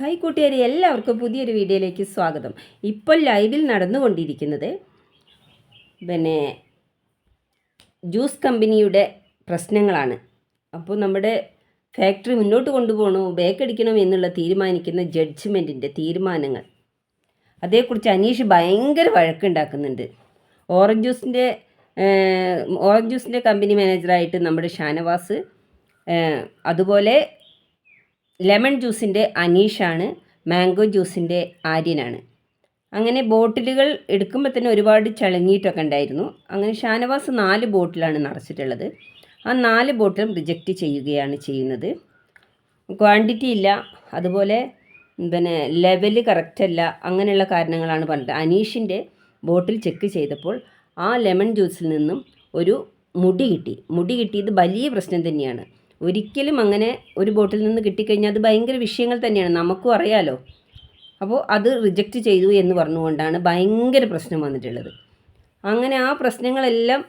Hi കൂട്ടുകാരെ, എല്ലാവർക്കും പുതിയൊരു വീഡിയോയിലേക്ക് സ്വാഗതം. ഇപ്പോൾ ലൈവിൽ നടന്നുകൊണ്ടിരിക്കുന്നത് ജ്യൂസ് കമ്പനിയുടെ പ്രശ്നങ്ങളാണ്. അപ്പോൾ നമ്മുടെ ഫാക്ടറി മുന്നോട്ട് കൊണ്ടുപോകണോ ബേക്കടിക്കണോ എന്നുള്ള തീരുമാനിക്കുന്ന ജഡ്ജ്മെൻറ്റിൻ്റെ തീരുമാനങ്ങൾ, അതേക്കുറിച്ച് അനീഷ് ഭയങ്കര വഴക്കുണ്ടാക്കുന്നുണ്ട്. ഓറഞ്ച് ജ്യൂസിൻ്റെ കമ്പനി മാനേജറായിട്ട് നമ്മുടെ ഷാനവാസ്, അതുപോലെ ലെമൺ ജ്യൂസിൻ്റെ അനീഷാണ്, മാംഗോ ജ്യൂസിൻ്റെ ആര്യനാണ്. അങ്ങനെ ബോട്ടിലുകൾ എടുക്കുമ്പോൾ തന്നെ ഒരുപാട് ചളങ്ങിയിട്ടൊക്കെ ഉണ്ടായിരുന്നു. അങ്ങനെ ഷാനവാസ് 4 ബോട്ടിലാണ് നിറച്ചിട്ടുള്ളത്. ആ 4 ബോട്ടിലും റിജക്റ്റ് ചെയ്യുകയാണ് ചെയ്യുന്നത്. ക്വാണ്ടിറ്റി ഇല്ല, അതുപോലെ ലെവല് കറക്റ്റല്ല, അങ്ങനെയുള്ള കാരണങ്ങളാണ് പറഞ്ഞത്. അനീഷിൻ്റെ ബോട്ടിൽ ചെക്ക് ചെയ്തപ്പോൾ ആ ലെമൺ ജ്യൂസിൽ നിന്നും ഒരു മുടി കിട്ടിയത് വലിയ പ്രശ്നം തന്നെയാണ്. ഒരിക്കലും അങ്ങനെ ഒരു ബോട്ടിൽ നിന്ന് കിട്ടിക്കഴിഞ്ഞാൽ അത് ഭയങ്കര വിഷയങ്ങൾ തന്നെയാണ്, നമുക്കും അറിയാലോ. അപ്പോൾ അത് റിജക്റ്റ് ചെയ്തു എന്ന് പറഞ്ഞുകൊണ്ടാണ് ഭയങ്കര പ്രശ്നം വന്നിട്ടുള്ളത്. അങ്ങനെ ആ പ്രശ്നങ്ങളെല്ലാം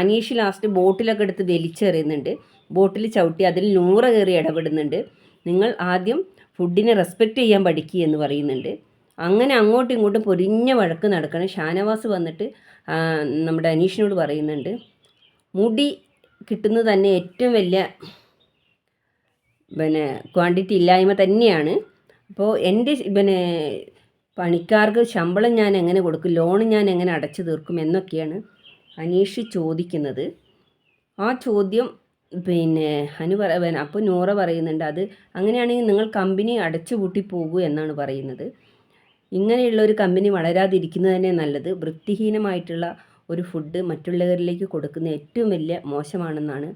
അനീഷ് ലാസ്റ്റ് ബോട്ടിലൊക്കെ എടുത്ത് വലിച്ചെറിയുന്നുണ്ട്. ബോട്ടിൽ ചവിട്ടി അതിൽ 100 കയറി ഇടപെടുന്നുണ്ട്. നിങ്ങൾ ആദ്യം ഫുഡിനെ റെസ്പെക്റ്റ് ചെയ്യാൻ പഠിക്കുക എന്ന് പറയുന്നുണ്ട്. അങ്ങനെ അങ്ങോട്ടും ഇങ്ങോട്ടും പൊരിഞ്ഞ വഴക്ക് നടക്കണം. ഷാനവാസ് വന്നിട്ട് നമ്മുടെ അനീഷിനോട് പറയുന്നുണ്ട്, മുടി കിട്ടുന്നത് തന്നെ ഏറ്റവും വലിയ ക്വാണ്ടിറ്റി ഇല്ലായ്മ തന്നെയാണ്. അപ്പോൾ എൻ്റെ പണിക്കാർക്ക് ശമ്പളം ഞാൻ എങ്ങനെ കൊടുക്കും, ലോൺ ഞാൻ എങ്ങനെ അടച്ചു തീർക്കും എന്നൊക്കെയാണ് അനീഷ് ചോദിക്കുന്നത്. ആ ചോദ്യം അപ്പോൾ നൂറ പറയുന്നുണ്ട്, അത് അങ്ങനെയാണെങ്കിൽ നിങ്ങൾ കമ്പനി അടച്ചു പൂട്ടി പോകൂ എന്നാണ് പറയുന്നത്. ഇങ്ങനെയുള്ള ഒരു കമ്പനി വളരാതിരിക്കുന്നത് തന്നെ നല്ലത്. വൃത്തിഹീനമായിട്ടുള്ള ഒരു ഫുഡ് മറ്റുള്ളവരിലേക്ക് കൊടുക്കുന്ന ഏറ്റവും വലിയ മോശമാണെന്നാണ്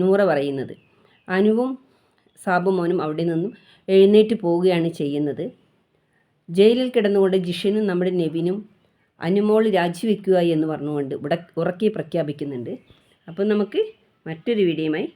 നൂറ പറയുന്നത്. അനുവും സാബുമോനും അവിടെ നിന്നും എഴുന്നേറ്റ് പോവുകയാണ് ചെയ്യുന്നത്. ജയിലിൽ കിടന്നുകൊണ്ട് ജിഷനും നമ്മുടെ നെവിനും അനുമോൾ രാജിവെക്കുക എന്ന് പറഞ്ഞുകൊണ്ട് ഇവിടെ ഉറക്കെ പ്രഖ്യാപിക്കുന്നുണ്ട്. അപ്പോൾ നമുക്ക് മറ്റൊരു വീഡിയോയുമായി